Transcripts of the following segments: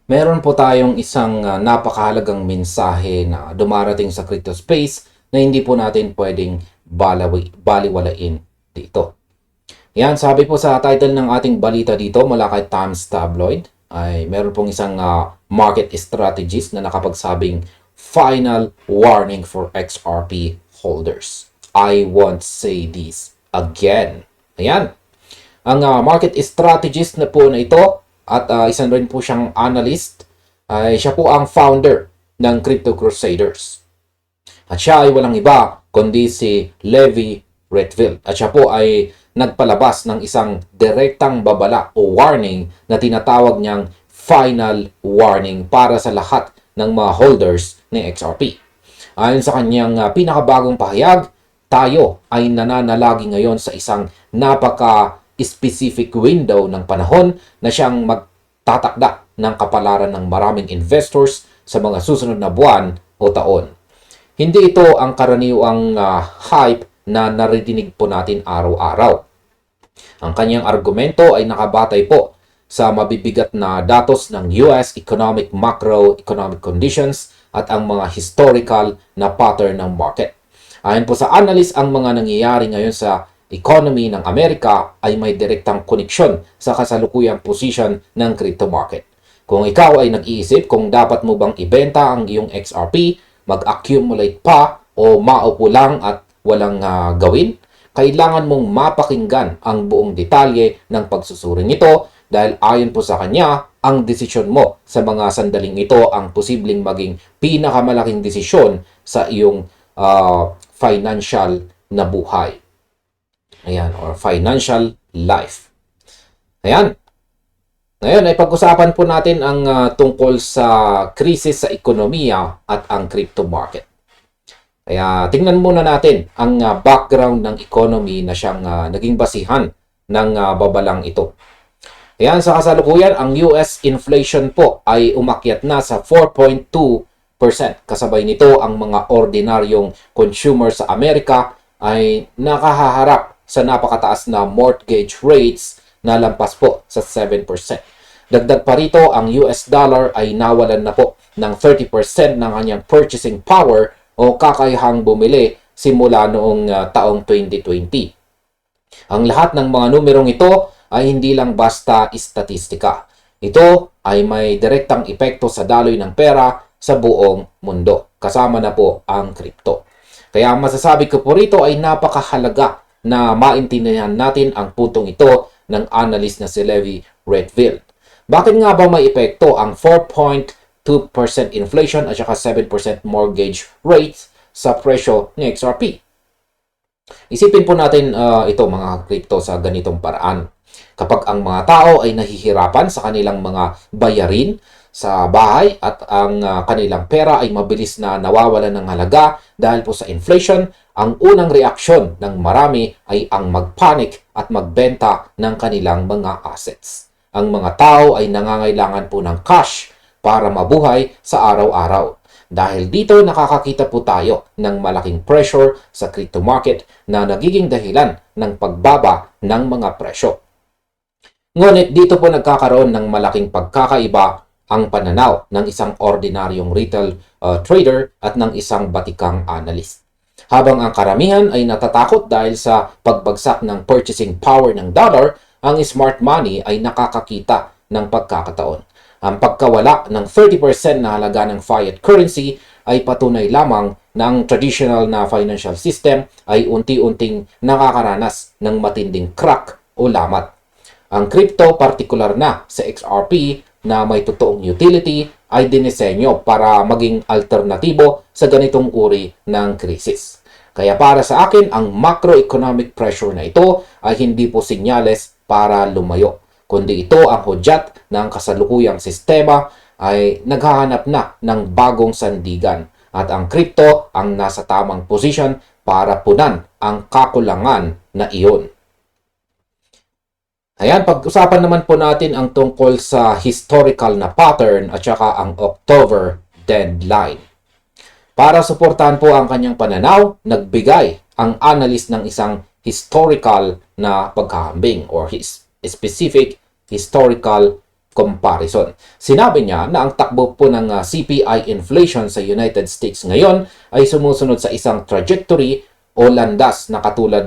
Meron po tayong isang napakahalagang mensahe na dumarating sa crypto space na hindi po natin pwedeng baliwalain dito. Yan, sabi po sa title ng ating balita dito mula kay Times Tabloid ay meron pong isang market strategist na nakapagsabing final warning for XRP holders. I won't say this again. Ayan. Ang market strategist na po na ito at isang rin po siyang analyst ay siya po ang founder ng Crypto Crusaders. At siya ay walang iba kundi si Levi Redfield. At siya po ay nagpalabas ng isang direktang babala o warning na tinatawag niyang final warning para sa lahat ng mga holders ni XRP. Ayon sa kanyang pinakabagong pahayag, tayo ay nananalagi ngayon sa isang napaka-specific window ng panahon na siyang magtatakda ng kapalaran ng maraming investors sa mga susunod na buwan o taon. Hindi ito ang karaniwang hype na naririnig po natin araw-araw. Ang kanyang argumento ay nakabatay po sa mabibigat na datos ng US economic macroeconomic conditions at ang mga historical na pattern ng market. Ayon po sa analyst, ang mga nangyayari ngayon sa economy ng Amerika ay may direktang koneksyon sa kasalukuyang position ng crypto market. Kung ikaw ay nag-iisip kung dapat mo bang ibenta ang iyong XRP, mag-accumulate pa o maupo lang at walang gawin, kailangan mong mapakinggan ang buong detalye ng pagsusuri nito dahil ayon po sa kanya, ang desisyon mo sa mga sandaling ito ang posibleng maging pinakamalaking desisyon sa iyong financial na buhay. Ayan, or financial life. Ayan. Ngayon ay pag-usapan po natin ang tungkol sa krisis sa ekonomiya at ang crypto market. Kaya tingnan muna natin ang background ng economy na siyang naging basihan ng babalang ito. Ayan, sa kasalukuyan, ang US inflation po ay umakyat na sa 4.2%. Kasabay nito, ang mga ordinaryong consumer sa Amerika ay nakahaharap sa napakataas na mortgage rates na lampas po sa 7%. Dagdag pa rito, ang US dollar ay nawalan na po ng 30% ng kanyang purchasing power o kakayahang bumili simula noong taong 2020. Ang lahat ng mga numerong ito ay hindi lang basta istatistika. Ito ay may direktang epekto sa daloy ng pera sa buong mundo. Kasama na po ang crypto. Kaya masasabi ko po rito ay napakahalaga na maintindihan natin ang puntong ito ng analyst na si Levi Redfield. Bakit nga ba may epekto ang 4.2% inflation at saka 7% mortgage rates sa presyo ng XRP? Isipin po natin ito mga crypto sa ganitong paraan. Kapag ang mga tao ay nahihirapan sa kanilang mga bayarin sa bahay at ang kanilang pera ay mabilis na nawawalan ng halaga dahil po sa inflation, ang unang reaksyon ng marami ay ang magpanic at magbenta ng kanilang mga assets. Ang mga tao ay nangangailangan po ng cash para mabuhay sa araw-araw. Dahil dito nakakakita po tayo ng malaking pressure sa crypto market na nagiging dahilan ng pagbaba ng mga presyo. Ngunit dito po nagkakaroon ng malaking pagkakaiba ang pananaw ng isang ordinaryong retail trader at ng isang batikang analyst. Habang ang karamihan ay natatakot dahil sa pagbagsak ng purchasing power ng dollar, ang smart money ay nakakakita ng pagkakataon. Ang pagkawala ng 30% na halaga ng fiat currency ay patunay lamang na ang traditional na financial system ay unti-unting nakakaranas ng matinding crack o lamat. Ang crypto, partikular na sa XRP na may totoong utility, ay dinisenyo para maging alternatibo sa ganitong uri ng krisis. Kaya para sa akin, ang macroeconomic pressure na ito ay hindi po sinyales para lumayo, kundi ito ang hudyat ng kasalukuyang sistema ay naghahanap na ng bagong sandigan at ang crypto ang nasa tamang posisyon para punan ang kakulangan na iyon. Ayan, pag-usapan naman po natin ang tungkol sa historical na pattern at saka ang October deadline. Para suportahan po ang kanyang pananaw, nagbigay ang analyst ng isang historical na paghahambing or specific historical comparison. Sinabi niya na ang takbo po ng CPI inflation sa United States ngayon ay sumusunod sa isang trajectory o landas na katulad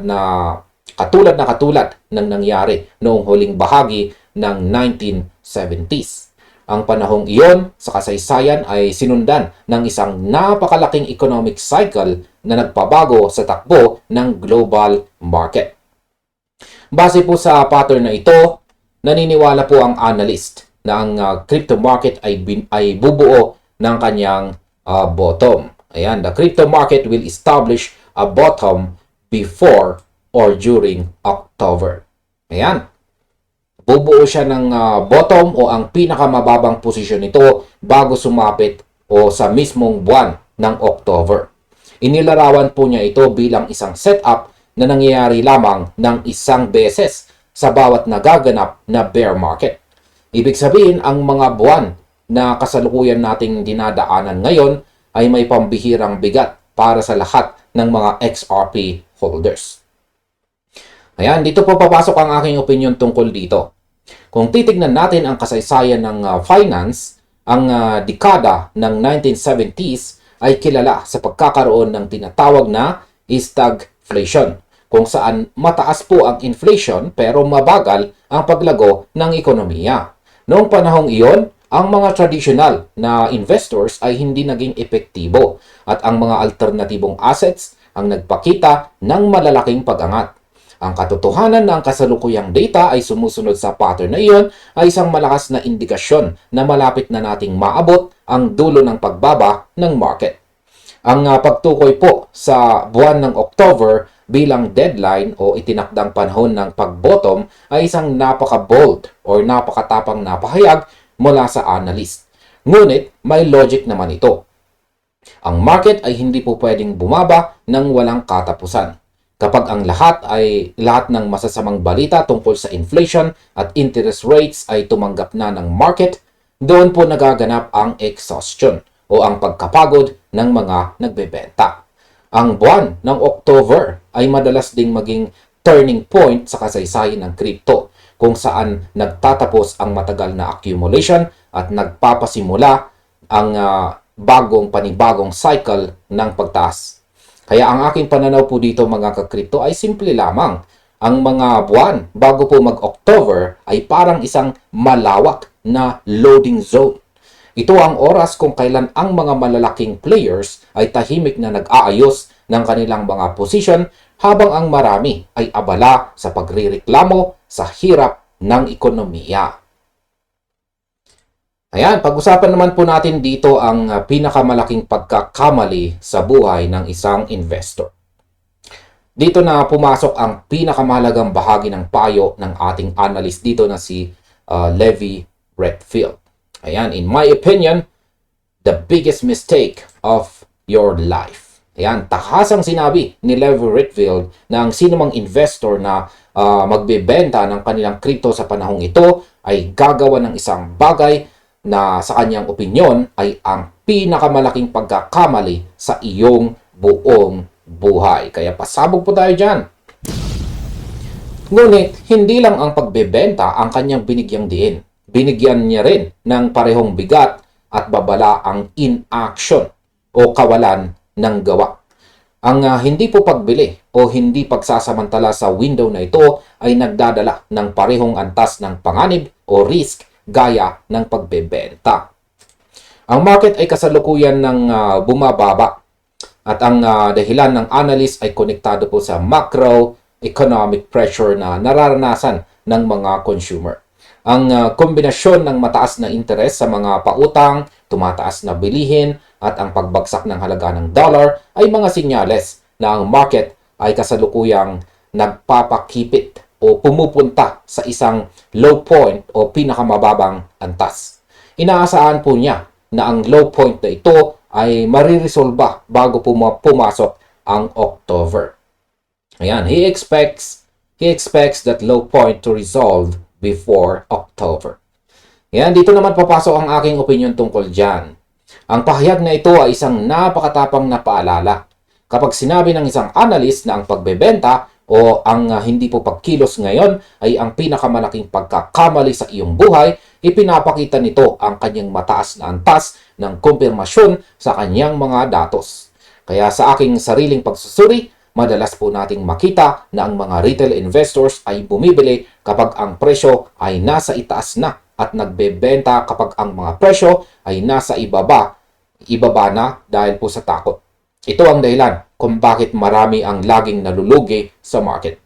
ng nangyari noong huling bahagi ng 1970s. Ang panahong iyon sa kasaysayan ay sinundan ng isang napakalaking economic cycle na nagpabago sa takbo ng global market. Base po sa pattern na ito, naniniwala po ang analyst na ang crypto market ay bubuo ng kanyang bottom. Ayan, the crypto market will establish a bottom before or during October. Ayan. Bubuo siya ng bottom o ang pinakamababang posisyon nito bago sumapit o sa mismong buwan ng October. Inilarawan po niya ito bilang isang setup na nangyayari lamang ng isang beses sa bawat nagaganap na bear market. Ibig sabihin, ang mga buwan na kasalukuyan nating dinadaanan ngayon ay may pambihirang bigat para sa lahat ng mga XRP holders. Ayan, dito po papasok ang aking opinion tungkol dito. Kung titignan natin ang kasaysayan ng finance, ang dekada ng 1970s ay kilala sa pagkakaroon ng tinatawag na stagflation, kung saan mataas po ang inflation pero mabagal ang paglago ng ekonomiya. Noong panahong iyon, ang mga traditional na investors ay hindi naging epektibo at ang mga alternatibong assets ang nagpakita ng malalaking pag-angat. Ang katotohanan ng kasalukuyang data ay sumusunod sa pattern na iyon ay isang malakas na indikasyon na malapit na nating maabot ang dulo ng pagbaba ng market. Ang pagtukoy po sa buwan ng October bilang deadline o itinakdang panahon ng pag-bottom ay isang napaka-bold o napakatapang na pahayag mula sa analyst. Ngunit may logic naman ito. Ang market ay hindi po pwedeng bumaba ng walang katapusan. Kapag ang lahat ng masasamang balita tungkol sa inflation at interest rates ay tumanggap na ng market, doon po nagaganap ang exhaustion o ang pagkapagod ng mga nagbebenta. Ang buwan ng October ay madalas ding maging turning point sa kasaysayan ng crypto, kung saan nagtatapos ang matagal na accumulation at nagpapasimula ang panibagong cycle ng pagtaas. Kaya ang aking pananaw po dito mga ka-crypto ay simple lamang. Ang mga buwan bago po mag-October ay parang isang malawak na loading zone. Ito ang oras kung kailan ang mga malalaking players ay tahimik na nag-aayos ng kanilang mga position habang ang marami ay abala sa pagrireklamo sa hirap ng ekonomiya. Ayan, pag-usapan naman po natin dito ang pinakamalaking pagkakamali sa buhay ng isang investor. Dito na pumasok ang pinakamahalagang bahagi ng payo ng ating analyst dito na si Levi Redfield. Ayan, in my opinion, the biggest mistake of your life. Ayan, takasang sinabi ni Levi Redfield na ang sinumang investor na magbebenta ng kanilang crypto sa panahong ito ay gagawa ng isang bagay na sa kanyang opinyon ay ang pinakamalaking pagkakamali sa iyong buong buhay. Kaya pasabog po tayo dyan. Ngunit, hindi lang ang pagbebenta ang kanyang binigyang diin. Binigyan niya rin ng parehong bigat at babala ang inaction o kawalan ng gawa. Ang hindi po pagbili o hindi pagsasamantala sa window na ito ay nagdadala ng parehong antas ng panganib o risk gaya ng pagbebenta. Ang market ay kasalukuyan ng bumababa at ang dahilan ng analyst ay konektado po sa macroeconomic pressure na nararanasan ng mga consumer. Ang kombinasyon ng mataas na interes sa mga pautang, tumataas na bilihin at ang pagbagsak ng halaga ng dollar ay mga sinyales na ang market ay kasalukuyang nagpapakipit o pumupunta sa isang low point o pinakamababang antas. Inaasahan po niya na ang low point na ito ay mariresolba bago pumasok ang October. Ayan, he expects that low point to resolve before October. Ayan, dito naman papasok ang aking opinion tungkol dyan. Ang pahayag na ito ay isang napakatapang na paalala. Kapag sinabi ng isang analyst na ang pagbebenta o ang hindi po pagkilos ngayon ay ang pinakamalaking pagkakamali sa iyong buhay, ipinapakita nito ang kanyang mataas na antas ng kumpirmasyon sa kanyang mga datos. Kaya sa aking sariling pagsusuri, madalas po nating makita na ang mga retail investors ay bumibili kapag ang presyo ay nasa itaas na at nagbebenta kapag ang mga presyo ay nasa ibaba na dahil po sa takot. Ito ang dahilan kung bakit marami ang laging nalulugi sa market.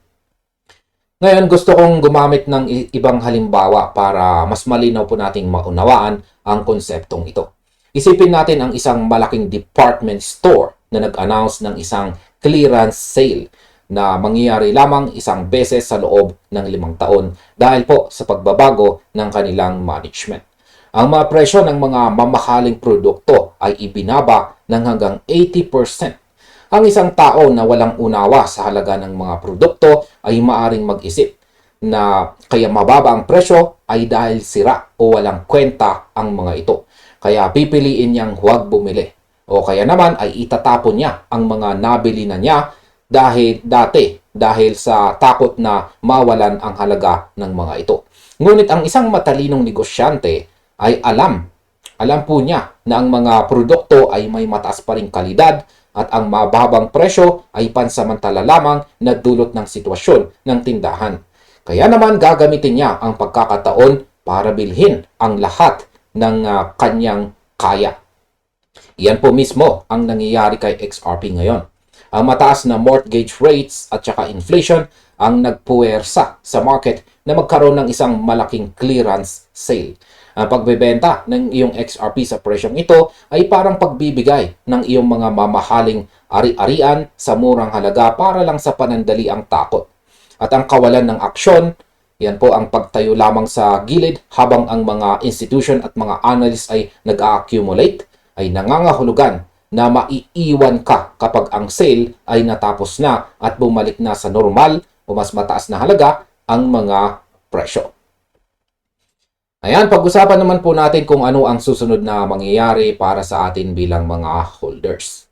Ngayon, gusto kong gumamit ng ibang halimbawa para mas malinaw po nating maunawaan ang konseptong ito. Isipin natin ang isang malaking department store na nag-announce ng isang clearance sale na mangyayari lamang isang beses sa loob ng 5 taon dahil po sa pagbabago ng kanilang management. Ang mga presyo ng mga mamahaling produkto ay ibinaba ng hanggang 80%. Ang isang tao na walang unawa sa halaga ng mga produkto ay maaring mag-isip na kaya mababa ang presyo ay dahil sira o walang kwenta ang mga ito. Kaya pipiliin niyang huwag bumili. O kaya naman ay itatapon niya ang mga nabili na niya dahil sa takot na mawalan ang halaga ng mga ito. Ngunit ang isang matalinong negosyante ay alam po niya na ang mga produkto ay may mataas pa ring kalidad at ang mababang presyo ay pansamantala lamang na dulot ng sitwasyon ng tindahan. Kaya naman gagamitin niya ang pagkakataon para bilhin ang lahat ng kanyang kaya. Iyan po mismo ang nangyayari kay XRP ngayon. Ang mataas na mortgage rates at saka inflation ang nagpuwersa sa market na magkaroon ng isang malaking clearance sale. Ang pagbebenta ng iyong XRP sa presyong ito ay parang pagbibigay ng iyong mga mamahaling ari-arian sa murang halaga para lang sa panandaliang takot. At ang kawalan ng aksyon, yan po ang pagtayo lamang sa gilid habang ang mga institution at mga analysts ay nag-accumulate, ay nangangahulugan na maiiwan ka kapag ang sale ay natapos na at bumalik na sa normal o mas mataas na halaga ang mga presyo. Ayan, pag-usapan naman po natin kung ano ang susunod na mangyayari para sa atin bilang mga holders.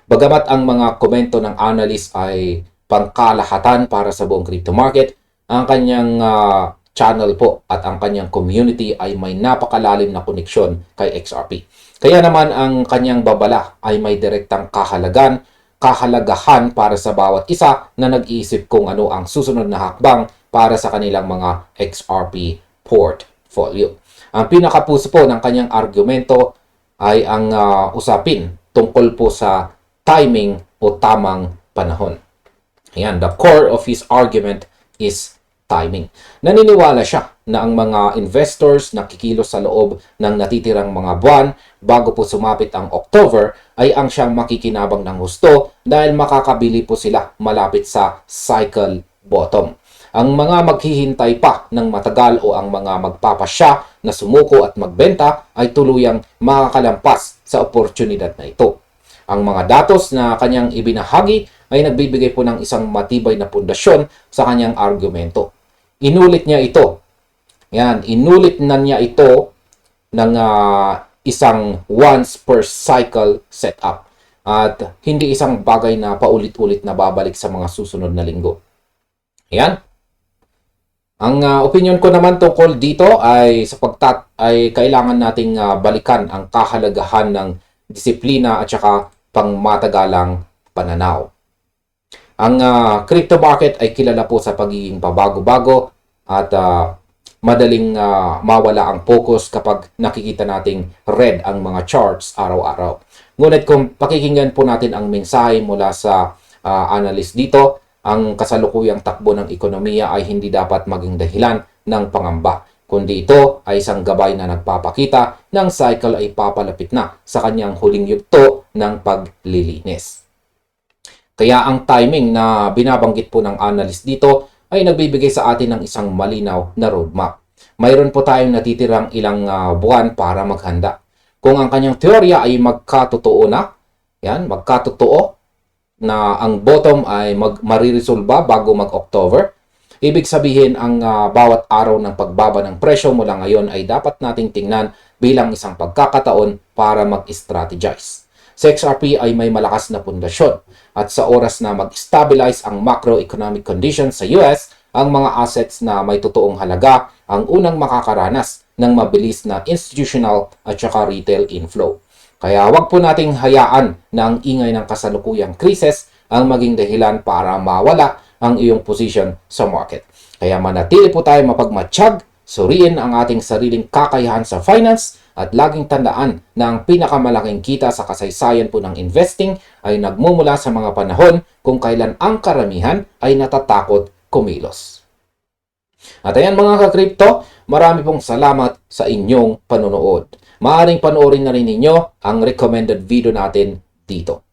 Bagamat ang mga komento ng analyst ay pangkalahatan para sa buong crypto market, ang kanyang channel po at ang kanyang community ay may napakalalim na koneksyon kay XRP. Kaya naman ang kanyang babala ay may direktang kahalagahan para sa bawat isa na nag-iisip kung ano ang susunod na hakbang para sa kanilang mga XRP portfolio. Ang pinakapuso po ng kanyang argumento ay ang usapin tungkol po sa timing o tamang panahon. Ayan, the core of his argument is timing. Naniniwala siya na ang mga investors na kikilos sa loob ng natitirang mga buwan bago po sumapit ang October ay ang siyang makikinabang ng husto dahil makakabili po sila malapit sa cycle bottom. Ang mga maghihintay pa ng matagal o ang mga magpapasya na sumuko at magbenta ay tuluyang makakalampas sa oportunidad na ito. Ang mga datos na kanyang ibinahagi ay nagbibigay po ng isang matibay na pundasyon sa kanyang argumento. Inulit niya ito. Inulit na niya ito ng isang once per cycle setup. At hindi isang bagay na paulit-ulit na babalik sa mga susunod na linggo. Ayan. Ang opinion ko naman tungkol dito ay ay kailangan nating balikan ang kahalagahan ng disiplina at saka pangmatagalang pananaw. Ang crypto market ay kilala po sa pagiging pabago-bago at madaling mawala ang focus kapag nakikita nating red ang mga charts araw-araw. Ngunit kung pakikinggan po natin ang mensahe mula sa analyst dito, ang kasalukuyang takbo ng ekonomiya ay hindi dapat maging dahilan ng pangamba, kundi ito ay isang gabay na nagpapakita ng cycle ay papalapit na sa kanyang huling yugto ng paglilinis. Kaya ang timing na binabanggit po ng analyst dito ay nagbibigay sa atin ng isang malinaw na roadmap. Mayroon po tayong natitirang ilang buwan para maghanda. Kung ang kanyang teorya ay magkatotoo na ang bottom ay mariresolba bago mag-October, ibig sabihin ang bawat araw ng pagbaba ng presyo mula ngayon ay dapat nating tingnan bilang isang pagkakataon para mag-strategize. sa XRP ay may malakas na pundasyon. At sa oras na mag-stabilize ang macroeconomic conditions sa US, ang mga assets na may totoong halaga ang unang makakaranas ng mabilis na institutional at saka retail inflow. Kaya wag po nating hayaan na ang ingay ng kasalukuyang krisis ang maging dahilan para mawala ang iyong position sa market. Kaya manatili po tayo mapagmatsyag, suriin ang ating sariling kakayahan sa finance at laging tandaan na ang pinakamalaking kita sa kasaysayan po ng investing ay nagmumula sa mga panahon kung kailan ang karamihan ay natatakot kumilos. At ayan mga ka-crypto, marami pong salamat sa inyong panonood. Maaaring panoorin na rin ninyo ang recommended video natin dito.